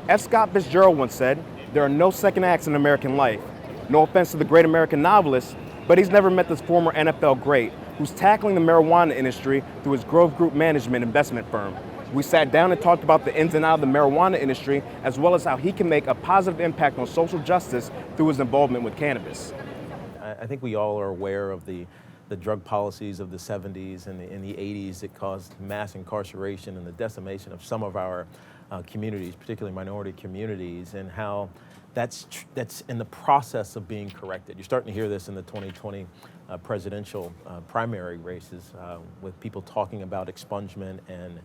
F. Scott Fitzgerald once said, "There are no second acts in American life." No offense to the great American novelist, but he's never met this former NFL great who's tackling the marijuana industry through his Grove Group management investment firm. We sat down and talked about the ins and outs of the marijuana industry, as well as how he can make a positive impact on social justice through his involvement with cannabis. I think we all are aware of the drug policies of the 70s and the 80s that caused mass incarceration and the decimation of some of our communities, particularly minority communities, and how that's in the process of being corrected. You're starting to hear this in the 2020 presidential primary races with people talking about expungement and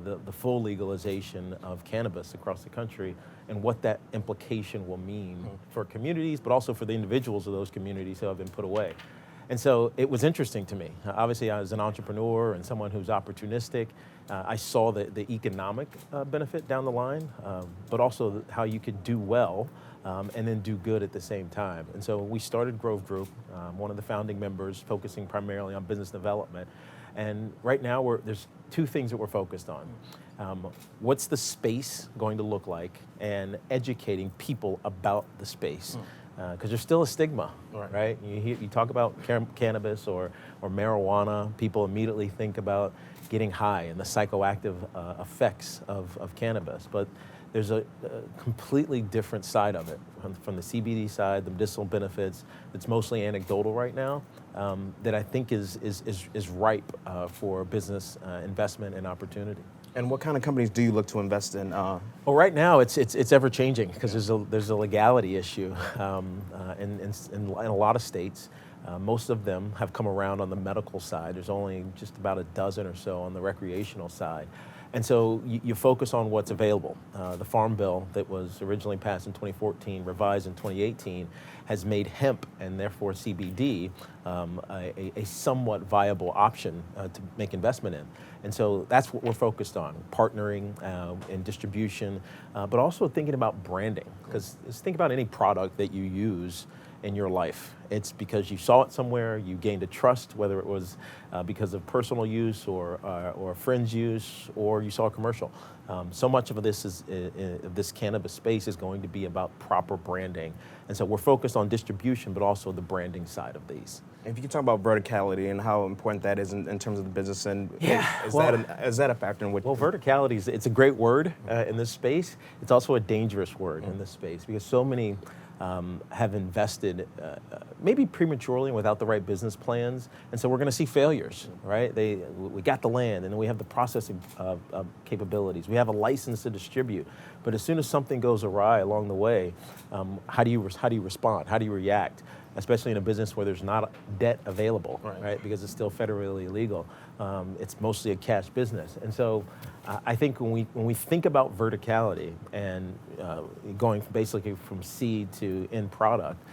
the full legalization of cannabis across the country and what that implication will mean for communities, but also for the individuals of those communities who have been put away. And so it was interesting to me. Obviously, as an entrepreneur and someone who's opportunistic, I saw the economic benefit down the line, but also how you could do well and then do good at the same time. And so we started Grove Group, one of the founding members, focusing primarily on business development. And right now, there's two things that we're focused on. What's the space going to look like, and educating people about the space. Because there's still a stigma, right? You talk about cannabis or marijuana, people immediately think about getting high and the psychoactive effects of cannabis. But there's a completely different side of it, from the CBD side, the medicinal benefits. It's mostly anecdotal right now, that I think is ripe for business investment and opportunity. And what kind of companies do you look to invest in? Well, right now it's ever changing because there's a legality issue in a lot of states. Most of them have come around on the medical side. There's only just about a dozen or so on the recreational side. And so you focus on what's available. The Farm Bill that was originally passed in 2014, revised in 2018, has made hemp and therefore CBD a somewhat viable option to make investment in. And so that's what we're focused on, partnering in distribution, but also thinking about branding. Because think about any product that you use in your life. It's because you saw it somewhere, you gained a trust, whether it was because of personal use or a friend's use, or you saw a commercial. So much of this cannabis space is going to be about proper branding. And so we're focused on distribution, but also the branding side of these. If you could talk about verticality and how important that is in terms of the business, and is that a factor in which? Well, verticality it's a great word in this space. It's also a dangerous word in this space because so many have invested maybe prematurely and without the right business plans, and so we're going to see failures, right? We got the land, and then we have the processing capabilities. We have a license to distribute, but as soon as something goes awry along the way, how do you respond? How do you react? Especially in a business where there's not debt available, right? Because it's still federally illegal. It's mostly a cash business, and so I think when we think about verticality and going basically from seed to end product,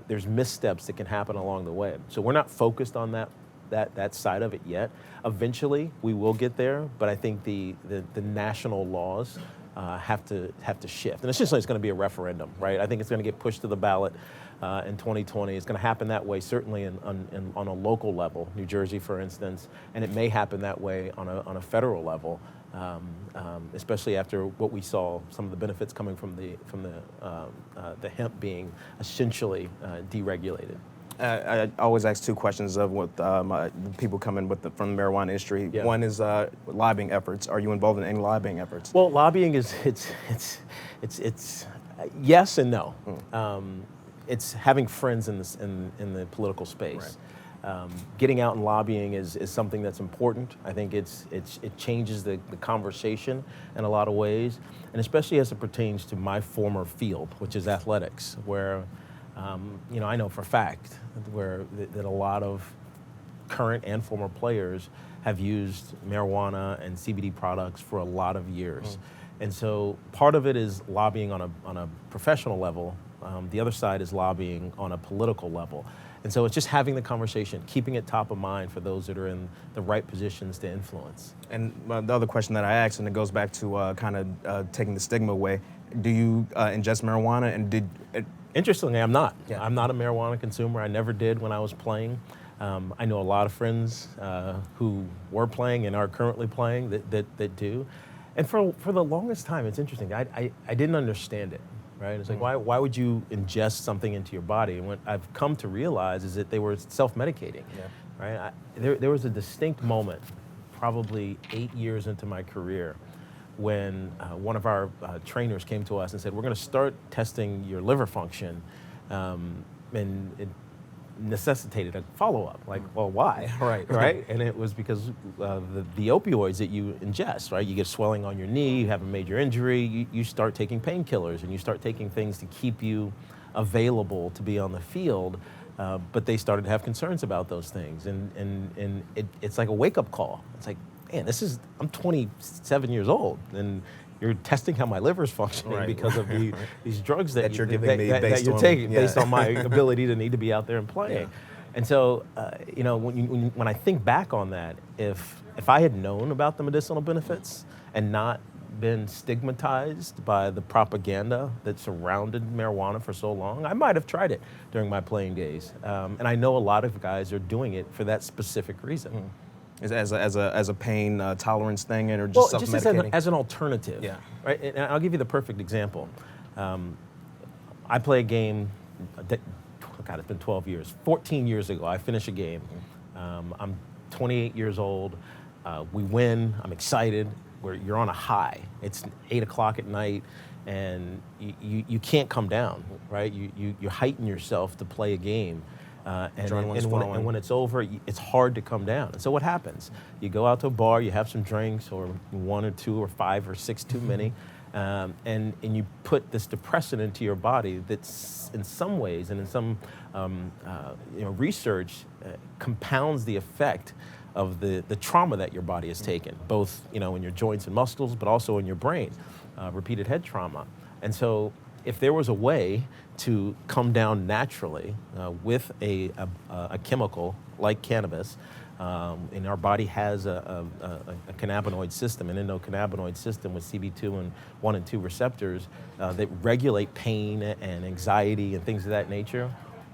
there's missteps that can happen along the way. So we're not focused on that side of it yet. Eventually, we will get there, but I think the national laws have to shift, and essentially it's going to be a referendum, right? I think it's going to get pushed to the ballot in 2020. It's going to happen that way, certainly on a local level, New Jersey, for instance, and it may happen that way on a federal level, especially after what we saw, some of the benefits coming from the hemp being essentially deregulated. I always ask two questions of what people come in from the marijuana industry. Yeah. One is lobbying efforts. Are you involved in any lobbying efforts? Well, lobbying is it's yes and no. It's having friends in the political space. Right. Getting out and lobbying is something that's important. I think it changes the conversation in a lot of ways, and especially as it pertains to my former field, which is athletics, where I know for a fact that a lot of current and former players have used marijuana and CBD products for a lot of years. And so part of it is lobbying on a professional level. The other side is lobbying on a political level. And so it's just having the conversation, keeping it top of mind for those that are in the right positions to influence. And the other question that I asked, and it goes back to taking the stigma away, do you ingest marijuana, and Interestingly, I'm not. Yeah. I'm not a marijuana consumer. I never did when I was playing. I know a lot of friends who were playing and are currently playing that do. And for the longest time, it's interesting. I didn't understand it, right? It's like, why would you ingest something into your body? And what I've come to realize is that they were self-medicating, right? There was a distinct moment, probably 8 years into my career, when one of our trainers came to us and said, we're going to start testing your liver function, and it necessitated a follow-up. Like, well, why? Right? And it was because the opioids that you ingest, right? You get swelling on your knee, you have a major injury, you start taking painkillers, and you start taking things to keep you available to be on the field. But they started to have concerns about those things, and it's like a wake-up call. It's like, man, I'm 27 years old, and you're testing how my liver's functioning because of these drugs that you're giving me that you're taking based on my ability to need to be out there and playing. And so, when I think back on that, if I had known about the medicinal benefits and not been stigmatized by the propaganda that surrounded marijuana for so long, I might have tried it during my playing days. And I know a lot of guys are doing it for that specific reason. As a pain tolerance thing, or just self-medicating? Just as an alternative. Right? And I'll give you the perfect example. I play a game, God, it's been 12 years. 14 years ago, I finish a game. I'm 28 years old. We win. I'm excited. You're on a high. It's 8 o'clock at night, and you can't come down, right? You heighten yourself to play a game. And when it's over, it's hard to come down. And so what happens? You go out to a bar, you have some drinks, or 1 or 2 or 5 or 6 too many, and you put this depressant into your body that's in some ways and in some research compounds the effect of the trauma that your body has taken, both in your joints and muscles, but also in your brain, repeated head trauma. And so if there was a way to come down naturally with a chemical like cannabis, and our body has a cannabinoid system, an endocannabinoid system with CB2 and 1 and 2 receptors that regulate pain and anxiety and things of that nature,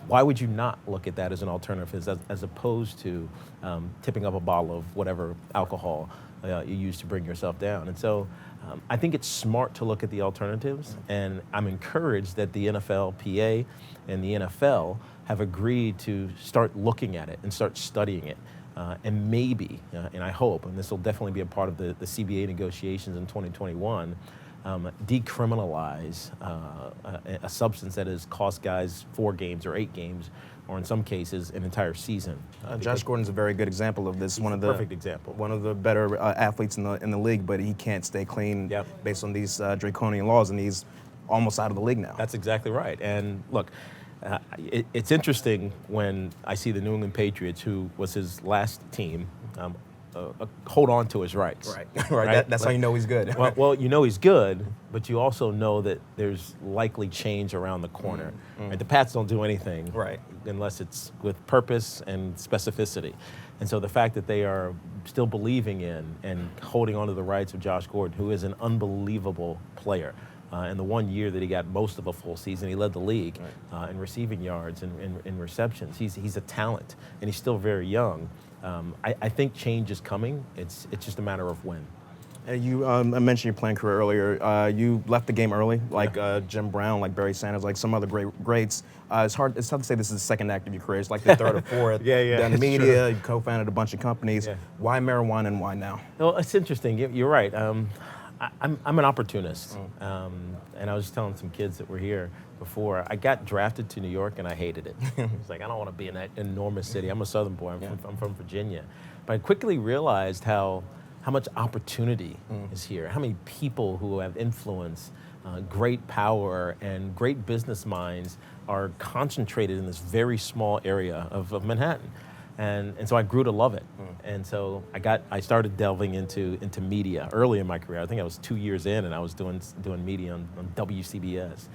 why would you not look at that as an alternative as opposed to tipping up a bottle of whatever alcohol you use to bring yourself down? And so I think it's smart to look at the alternatives, and I'm encouraged that the NFLPA and the NFL have agreed to start looking at it and start studying it. And maybe, and I hope, and this will definitely be a part of the CBA negotiations in 2021, decriminalize a substance that has cost guys 4 games or 8 games, or in some cases an entire season. Josh Gordon's a very good example of this. Perfect example. One of the better athletes in the league, but he can't stay clean based on these draconian laws, and he's almost out of the league now. That's exactly right. And look, it's interesting when I see the New England Patriots, who was his last team, hold on to his rights. Right. That's how you know he's good. well, you know he's good, but you also know that there's likely change around the corner. Right? The Pats don't do anything unless it's with purpose and specificity. And so the fact that they are still believing in and holding on to the rights of Josh Gordon, who is an unbelievable player. In the 1 year that he got most of a full season, he led the league in receiving yards and in receptions. He's a talent, and he's still very young. I think change is coming. It's just a matter of when. You I mentioned your playing career earlier. You left the game early, like Jim Brown, like Barry Sanders, like some other greats. It's hard to say this is the second act of your career. It's like the third or fourth. Done media, you co-founded a bunch of companies. Why marijuana and why now? Well, it's interesting. You're right. I'm an opportunist, and I was just telling some kids that were here before. I got drafted to New York, and I hated it. It's like, I don't want to be in that enormous city. I'm a Southern boy. I'm from Virginia, but I quickly realized how much opportunity is here. How many people who have influence, great power, and great business minds are concentrated in this very small area of Manhattan. And so I grew to love it. And so I started delving into media early in my career. I think I was 2 years in, and I was doing media on WCBS.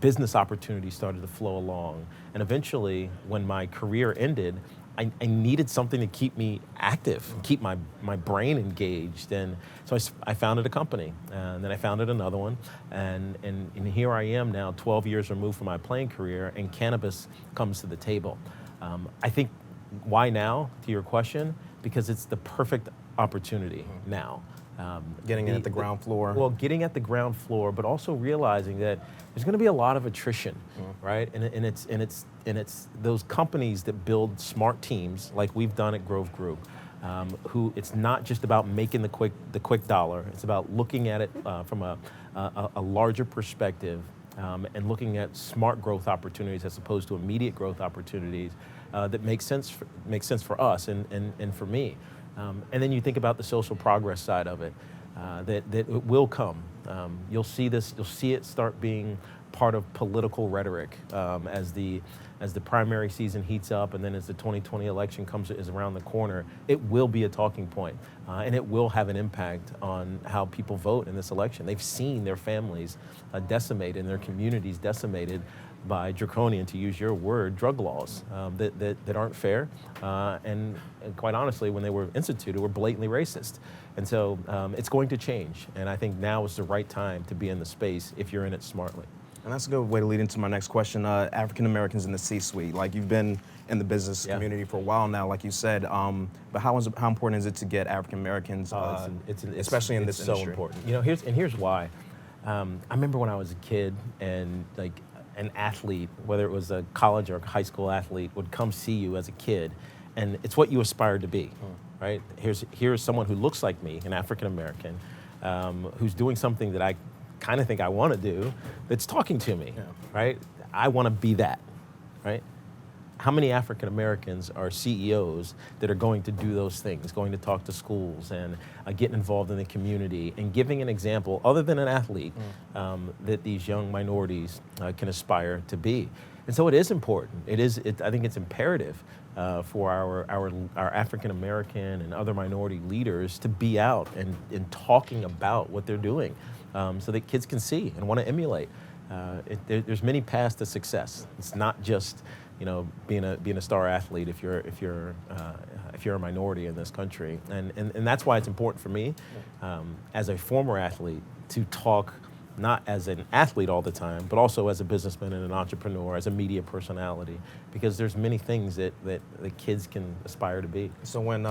Business opportunities started to flow along. And eventually, when my career ended, I needed something to keep me active, keep my brain engaged. And so I founded a company, and then I founded another one. And here I am now, 12 years removed from my playing career, and cannabis comes to the table. I think, why now, to your question? Because it's the perfect opportunity now. Getting in at the ground floor. Well, getting at the ground floor, but also realizing that there's going to be a lot of attrition, right? And it's those companies that build smart teams, like we've done at Grove Group, who it's not just about making the quick dollar. It's about looking at it from a larger perspective and looking at smart growth opportunities as opposed to immediate growth opportunities that make sense for us and for me. And then you think about the social progress side of it, that it will come. You'll see it start being part of political rhetoric as the primary season heats up, and then as the 2020 election is around the corner. It will be a talking point, and it will have an impact on how people vote in this election. They've seen their families decimated and their communities decimated by draconian, to use your word, drug laws that aren't fair, and quite honestly, when they were instituted, were blatantly racist. And so it's going to change, and I think now is the right time to be in the space if you're in it smartly. And that's a good way to lead into my next question. African Americans in the C-suite, like you've been in the business community for a while now, like you said, but how important is it to get African Americans, especially in this industry? It's so important. You know, here's why. I remember when I was a kid, and like an athlete, whether it was a college or high school athlete, would come see you as a kid, and it's what you aspired to be, right? Here's someone who looks like me, an African American, who's doing something that I kind of think I want to do, that's talking to me, right? I want to be that, right? How many African Americans are CEOs that are going to do those things, going to talk to schools and getting involved in the community and giving an example, other than an athlete, that these young minorities can aspire to be? And so it is important. I think it's imperative for our African American and other minority leaders to be out and talking about what they're doing, so that kids can see and want to emulate. There's many paths to success. It's not just being a star athlete if you're a minority in this country, and that's why it's important for me as a former athlete to talk not as an athlete all the time, but also as a businessman and an entrepreneur, as a media personality, because there's many things that the kids can aspire to be. So when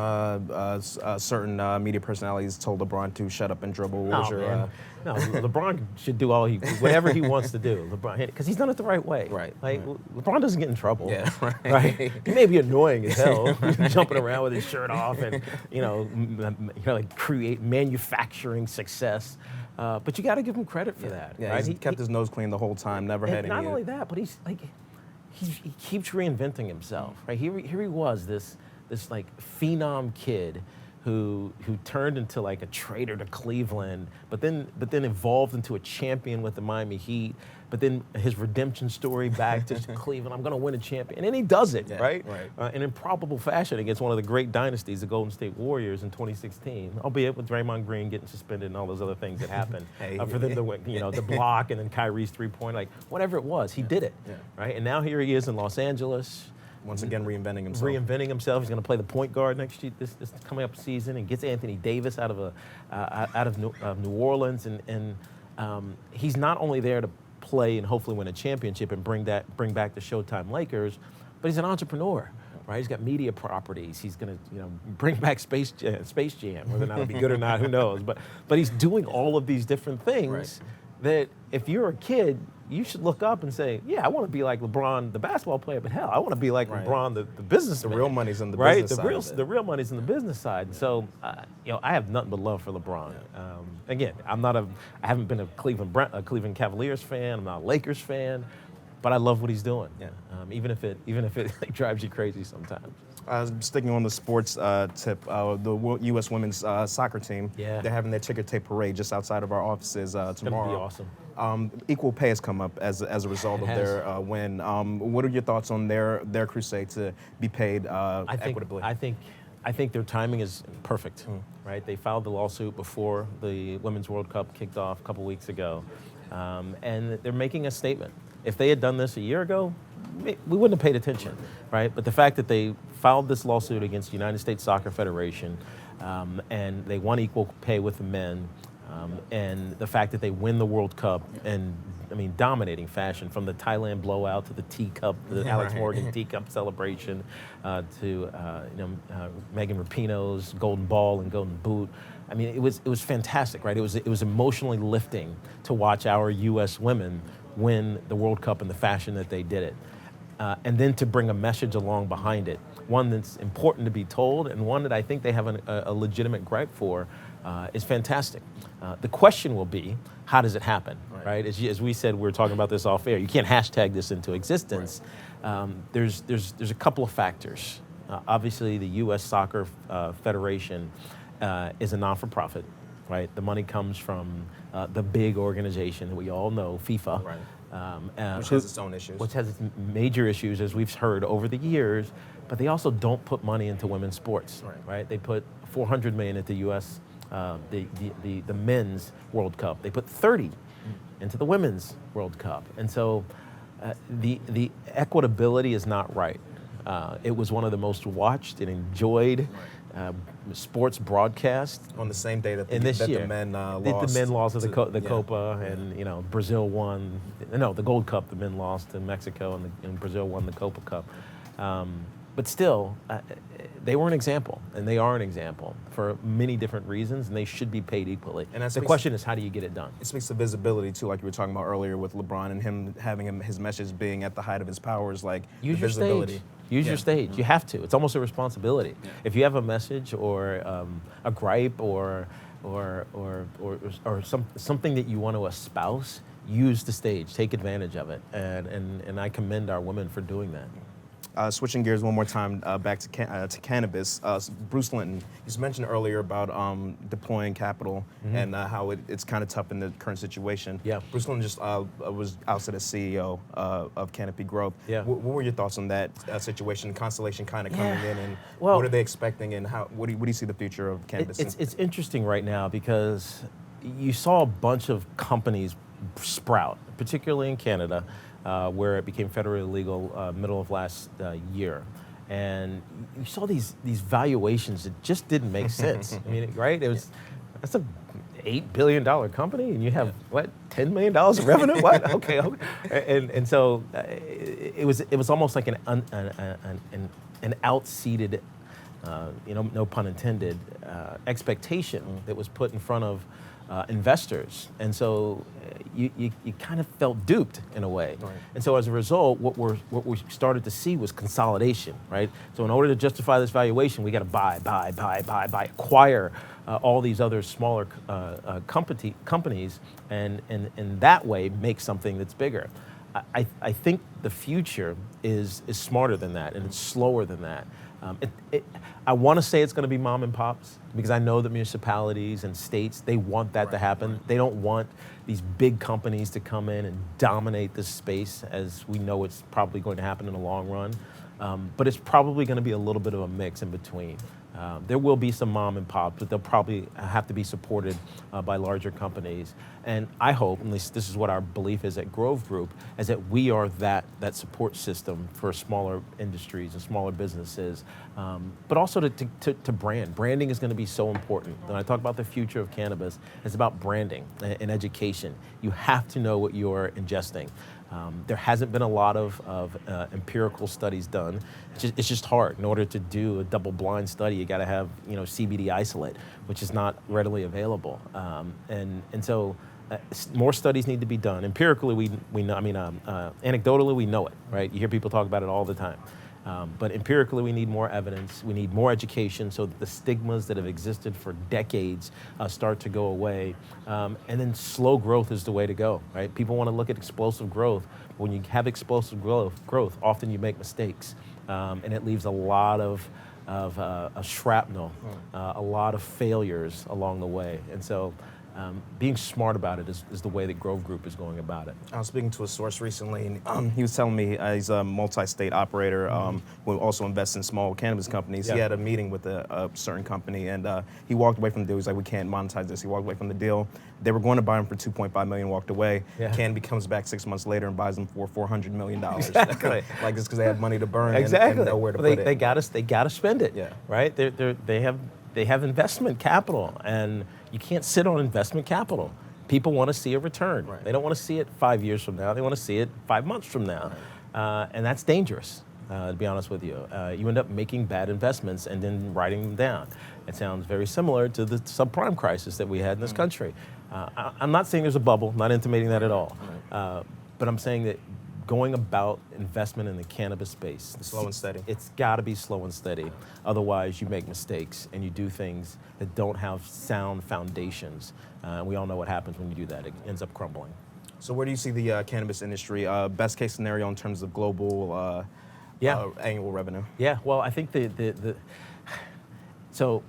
certain media personalities told LeBron to shut up and dribble, No, LeBron should do whatever he wants to do. LeBron, because he's done it the right way. Right. LeBron doesn't get in trouble. Yeah, right. He may be annoying as hell, jumping around with his shirt off and like create manufacturing success. But you got to give him credit for that. Yeah, right? he kept his nose clean the whole time, never had any. Not only that, but he keeps reinventing himself. Right here he was, this like phenom kid who turned into like a traitor to Cleveland, but then evolved into a champion with the Miami Heat. But then his redemption story back to Cleveland, I'm going to win a champion. And then he does it, right? In improbable fashion against one of the great dynasties, the Golden State Warriors in 2016, albeit with Draymond Green getting suspended and all those other things that happened for them to win, the block and then Kyrie's three-point, like whatever it was, he did it, right? And now here he is in Los Angeles. Once again, reinventing himself. He's going to play the point guard next year, this coming up season, and gets Anthony Davis out of New Orleans, and he's not only there to play and hopefully win a championship and bring back the Showtime Lakers, but he's an entrepreneur, right? He's got media properties. He's going to bring back Space Jam, whether or not it'll be good or not, who knows? But he's doing all of these different things that if you're a kid, you should look up and say, yeah, I want to be like LeBron, the basketball player, but hell, I want to be like LeBron, the businessman. The real money's in the business side. The real money's in the business side. And so, I have nothing but love for LeBron. Again, I haven't been a Cleveland Cavaliers fan. I'm not a Lakers fan, but I love what he's doing. Even if it like, drives you crazy sometimes. Sticking on the sports tip, the U.S. women's soccer team, they're having their ticker tape parade just outside of our offices tomorrow. It's going to be awesome. Equal pay has come up as a result of their win. What are your thoughts on their crusade to be paid equitably? I think their timing is perfect, right? They filed the lawsuit before the Women's World Cup kicked off a couple weeks ago, and they're making a statement. If they had done this a year ago, we wouldn't have paid attention, right? But the fact that they filed this lawsuit against the United States Soccer Federation, and they won equal pay with the men, and the fact that they win the World Cup in, dominating fashion, from the Thailand blowout to the teacup, the Alex Morgan teacup celebration, to Megan Rapinoe's golden ball and golden boot. I mean, it was fantastic, right? It was emotionally lifting to watch our U.S. women win the World Cup in the fashion that they did it. And then to bring a message along behind it, one that's important to be told and one that I think they have a legitimate gripe for, is fantastic. The question will be, how does it happen, right? As we said, we were talking about this off air, you can't hashtag this into existence. There's a couple of factors. Obviously, the U.S. Soccer Federation is a non-for-profit, right? The money comes from the big organization that we all know, FIFA. Right. Which has its own issues. Which has its major issues, as we've heard over the years, but they also don't put money into women's sports, right? They put $400 million into U.S., the men's World Cup. They put 30 into the women's World Cup. And so the equitability is not right. It was one of the most watched and enjoyed sports broadcasts on the same day that the men lost. The men lost the Copa, and Brazil won. No, the Gold Cup. The men lost to Mexico, and Brazil won the Copa Cup. But still, they were an example, and they are an example for many different reasons, and they should be paid equally. And the question is, how do you get it done? It speaks to visibility too, like you were talking about earlier with LeBron and him having his message being at the height of his powers, like use your visibility. Stage. Use your stage. You have to. It's almost a responsibility. If you have a message or a gripe or something that you want to espouse, use the stage. Take advantage of it, and I commend our women for doing that. Switching gears one more time back to cannabis, Bruce Linton, you mentioned earlier about deploying capital and how it's kind of tough in the current situation. Yeah. Bruce Linton just was ousted as CEO of Canopy Growth. Yeah. What were your thoughts on that situation, Constellation kind of coming in, and what are they expecting, and what do you see the future of cannabis? It's interesting right now because you saw a bunch of companies sprout, particularly in Canada, where it became federally legal middle of last year. And you saw these valuations that just didn't make sense. I mean, right? That's a $8 billion company, and you have what, $10 million of revenue? What? Okay. And so it was almost like an outseated, no pun intended, expectation that was put in front of investors, and so you kind of felt duped in a way. Right. And so as a result, what we started to see was consolidation, right? So in order to justify this valuation, we got to buy, acquire all these other smaller companies, and in that way make something that's bigger. I think the future is smarter than that, and it's slower than that. I want to say it's going to be mom and pops, because I know that municipalities and states, they want that to happen. They don't want these big companies to come in and dominate this space, as we know it's probably going to happen in the long run. But it's probably going to be a little bit of a mix in between. There will be some mom and pop, but they'll probably have to be supported by larger companies. And I hope, at least this is what our belief is at Grove Group, is that we are that support system for smaller industries and smaller businesses, but also to brand. Branding is going to be so important. When I talk about the future of cannabis, it's about branding and education. You have to know what you're ingesting. There hasn't been a lot of empirical studies done. It's just hard. In order to do a double-blind study, you got to have CBD isolate, which is not readily available. And so more studies need to be done. Empirically, we know. I mean, anecdotally, we know it, right? You hear people talk about it all the time. But empirically, we need more evidence. We need more education so that the stigmas that have existed for decades start to go away. And then slow growth is the way to go, right? People want to look at explosive growth. When you have explosive growth, often you make mistakes. And it leaves a lot of shrapnel, a lot of failures along the way. And so being smart about it is the way that Grove Group is going about it. I was speaking to a source recently, and he was telling me he's a multi-state operator who also invests in small cannabis companies. Yeah. He had a meeting with a certain company, and he walked away from the deal. He's like, we can't monetize this. He walked away from the deal. They were going to buy him for $2.5 million, walked away. Yeah. Canopy comes back 6 months later and buys them for $400 million. Exactly. Like, just because they have money to burn exactly. and nowhere to put it. They got to spend it. Yeah. Right? They have investment capital, and you can't sit on investment capital. People want to see a return. Right. They don't want to see it 5 years from now. They want to see it 5 months from now. Right. And that's dangerous. to be honest with you. You end up making bad investments and then writing them down. It sounds very similar to the subprime crisis that we had in this country. I'm not saying there's a bubble, not intimating that at all, but I'm saying that going about investment in the cannabis space, slow and steady. It's got to be slow and steady. Otherwise, you make mistakes and you do things that don't have sound foundations. We all know what happens when you do that. It ends up crumbling. So where do you see the cannabis industry, best case scenario in terms of global annual revenue? Yeah, well, I think so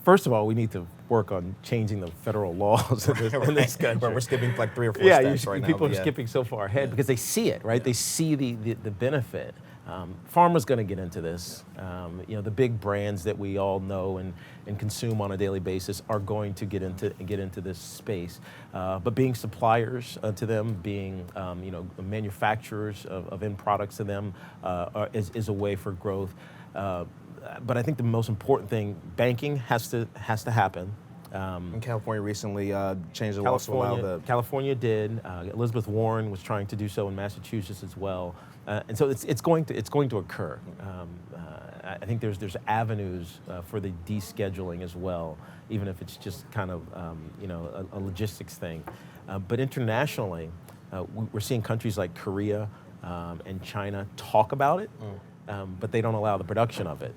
first of all, we need to work on changing the federal laws in this country. We're skipping like 3 or 4 steps right now. People are skipping so far ahead because they see it, right? They see the benefit. Pharma's going to get into this. The big brands that we all know and consume on a daily basis are going to get into this space. But being suppliers to them, being manufacturers of end products to them, is a way for growth. But I think the most important thing, banking has to happen. And California recently changed the law to allow the... California did. Elizabeth Warren was trying to do so in Massachusetts as well. And so it's going to occur. I think there's avenues for the descheduling as well, even if it's just kind of a logistics thing. But internationally, we're seeing countries like Korea and China talk about it, but they don't allow the production of it.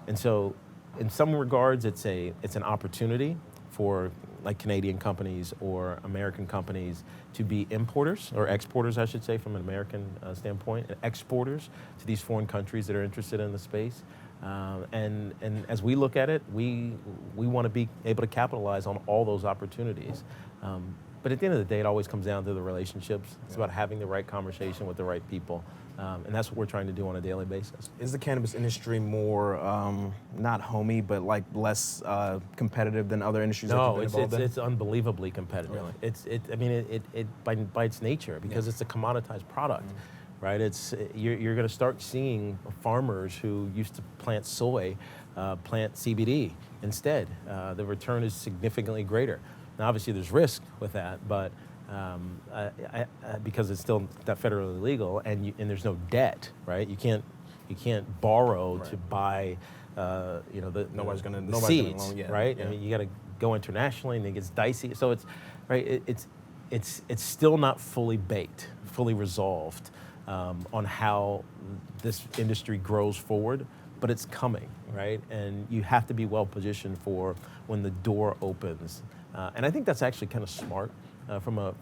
And so, in some regards, it's an opportunity for like Canadian companies or American companies to be importers or exporters, I should say, from an American standpoint, exporters to these foreign countries that are interested in the space. And as we look at it, we want to be able to capitalize on all those opportunities. But at the end of the day, it always comes down to the relationships. It's about having the right conversation with the right people. And that's what we're trying to do on a daily basis. Is the cannabis industry more, not homey, but like less competitive than other industries that you've been involved in? It's unbelievably competitive. Really? It by its nature, because it's a commoditized product, right? You're going to start seeing farmers who used to plant soy, plant CBD instead. The return is significantly greater. Now, obviously, there's risk with that, but because it's still not federally legal, and there's no debt, right? You can't borrow to buy, nobody's gonna seeds, loan, right? Yeah. I mean, you got to go internationally, and it gets dicey. So it's still not fully baked, fully resolved on how this industry grows forward, but it's coming, right? And you have to be well positioned for when the door opens. And I think that's actually kind of smart from a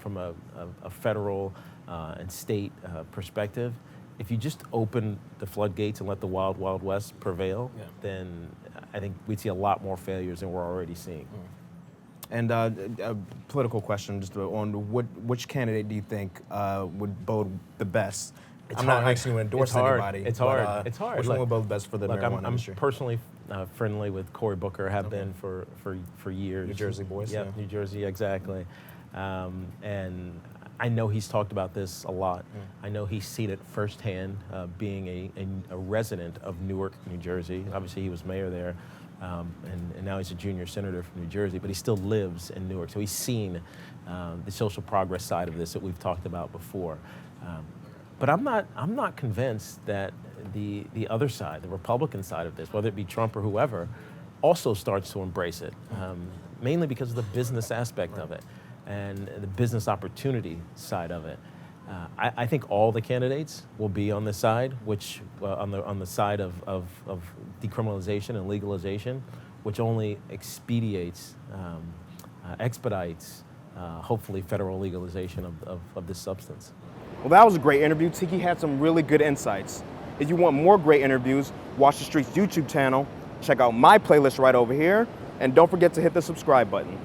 federal and state perspective. If you just open the floodgates and let the wild, wild west prevail, then I think we'd see a lot more failures than we're already seeing. And a political question, just on which candidate do you think would bode the best? I'm not actually going to endorse anybody. It's hard. It's hard. Which one would bode the best for the marijuana industry? I'm personally friendly with Cory Booker, have been for years. New Jersey boys. Yep, New Jersey, exactly. And I know he's talked about this a lot. I know he's seen it firsthand, being a resident of Newark, New Jersey. Obviously, he was mayor there, and now he's a junior senator from New Jersey, but he still lives in Newark. So he's seen the social progress side of this that we've talked about before. But I'm not convinced that the other side, the Republican side of this, whether it be Trump or whoever, also starts to embrace it, mainly because of the business aspect of it and the business opportunity side of it. I think all the candidates will be on this side, which on the side of decriminalization and legalization, which only expedites, expedites, hopefully federal legalization of this substance. Well, that was a great interview. Tiki had some really good insights. If you want more great interviews, watch TheStreet's YouTube channel, check out my playlist right over here, and don't forget to hit the subscribe button.